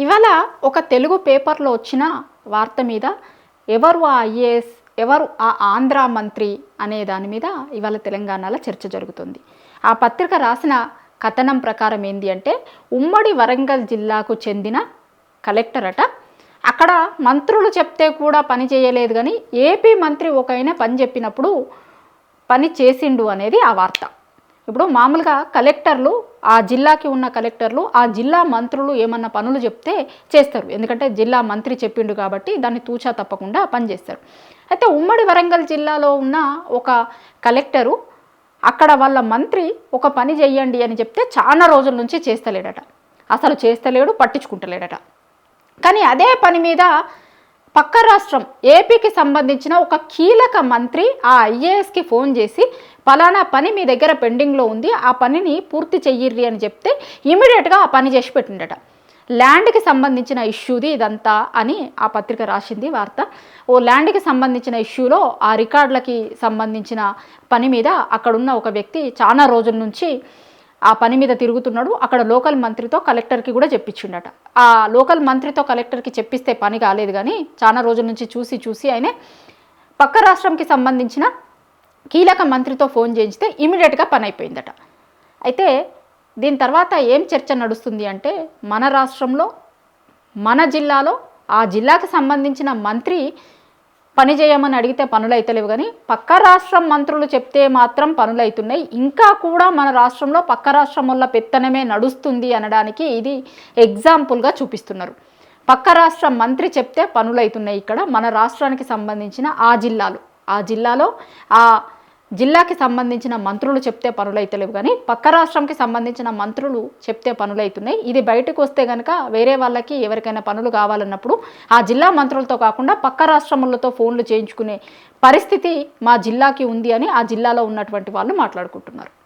ఇవాళ ఒక తెలుగు పేపర్లో వచ్చిన వార్త మీద ఎవరు ఆ ఐఏఎస్, ఎవరు ఆ ఆంధ్ర మంత్రి అనే దాని మీద ఇవాళ తెలంగాణలో చర్చ జరుగుతుంది. ఆ పత్రిక రాసిన కథనం ప్రకారం ఏంది అంటే, ఉమ్మడి వరంగల్ జిల్లాకు చెందిన కలెక్టర్ అట. అక్కడ మంత్రులు చెప్తే కూడా పని చేయలేదు, కానీ ఏపీ మంత్రి ఒక ఆయన పని చెప్పినప్పుడు పని చేసిండు అనేది ఆ వార్త. ఇప్పుడు మామూలుగా కలెక్టర్లు, ఆ జిల్లాకి ఉన్న కలెక్టర్లు ఆ జిల్లా మంత్రులు ఏమన్నా పనులు చెప్తే చేస్తారు, ఎందుకంటే జిల్లా మంత్రి చెప్పిండు కాబట్టి దాన్ని తూచా తప్పకుండా పనిచేస్తారు. అయితే ఉమ్మడి వరంగల్ జిల్లాలో ఉన్న ఒక కలెక్టరు అక్కడ వాళ్ళ మంత్రి ఒక పని చెయ్యండి అని చెప్తే చాలా రోజుల నుంచి చేస్తలేడట, అసలు చేస్తలేడు, పట్టించుకుంటలేడట. కానీ అదే పని మీద పక్క రాష్ట్రం ఏపీకి సంబంధించిన ఒక కీలక మంత్రి ఆ ఐఏఎస్కి ఫోన్ చేసి పలానా పని మీ దగ్గర పెండింగ్లో ఉంది, ఆ పనిని పూర్తి చెయ్యిర్రి అని చెప్తే ఇమీడియట్గా ఆ పని చేసి పెట్టిండట. ల్యాండ్కి సంబంధించిన ఇష్యూది ఇదంతా అని ఆ పత్రిక రాసింది వార్త. ఓ ల్యాండ్కి సంబంధించిన ఇష్యూలో ఆ రికార్డులకి సంబంధించిన పని మీద అక్కడున్న ఒక వ్యక్తి చాలా రోజుల నుంచి ఆ పని మీద తిరుగుతున్నాడు. అక్కడ లోకల్ మంత్రితో కలెక్టర్కి కూడా చెప్పించిండట. ఆ లోకల్ మంత్రితో కలెక్టర్కి చెప్పిస్తే పని కాలేదు, కానీ చాలా రోజుల నుంచి చూసి ఆయన పక్క రాష్ట్రంకి సంబంధించిన కీలక మంత్రితో ఫోన్ చేయించితే ఇమీడియట్గా పని అయిపోయిందట. అయితే దీని తర్వాత ఏం చర్చ నడుస్తుంది అంటే, మన రాష్ట్రంలో మన జిల్లాలో ఆ జిల్లాకి సంబంధించిన మంత్రి పని చేయమని అడిగితే పనులు అయితలేవు, కానీ పక్క రాష్ట్రం మంత్రులు చెప్తే మాత్రం పనులు అవుతున్నాయి. ఇంకా కూడా మన రాష్ట్రంలో పక్క రాష్ట్రం వల్ల పెత్తనమే నడుస్తుంది అనడానికి ఇది ఎగ్జాంపుల్గా చూపిస్తున్నారు. పక్క రాష్ట్రం మంత్రి చెప్తే పనులు అవుతున్నాయి, ఇక్కడ మన రాష్ట్రానికి సంబంధించిన ఆ జిల్లాలో ఆ జిల్లాకి సంబంధించిన మంత్రులు చెప్తే పనులు అయితలేవు, కానీ పక్క రాష్ట్రంకి సంబంధించిన మంత్రులు చెప్తే పనులు అవుతున్నాయి. ఇది బయటకు వస్తే కనుక వేరే వాళ్ళకి ఎవరికైనా పనులు కావాలన్నప్పుడు ఆ జిల్లా మంత్రులతో కాకుండా పక్క రాష్ట్రములతో ఫోన్లు చేయించుకునే పరిస్థితి మా జిల్లాకి ఉంది అని ఆ జిల్లాలో ఉన్నటువంటి వాళ్ళు మాట్లాడుకుంటున్నారు.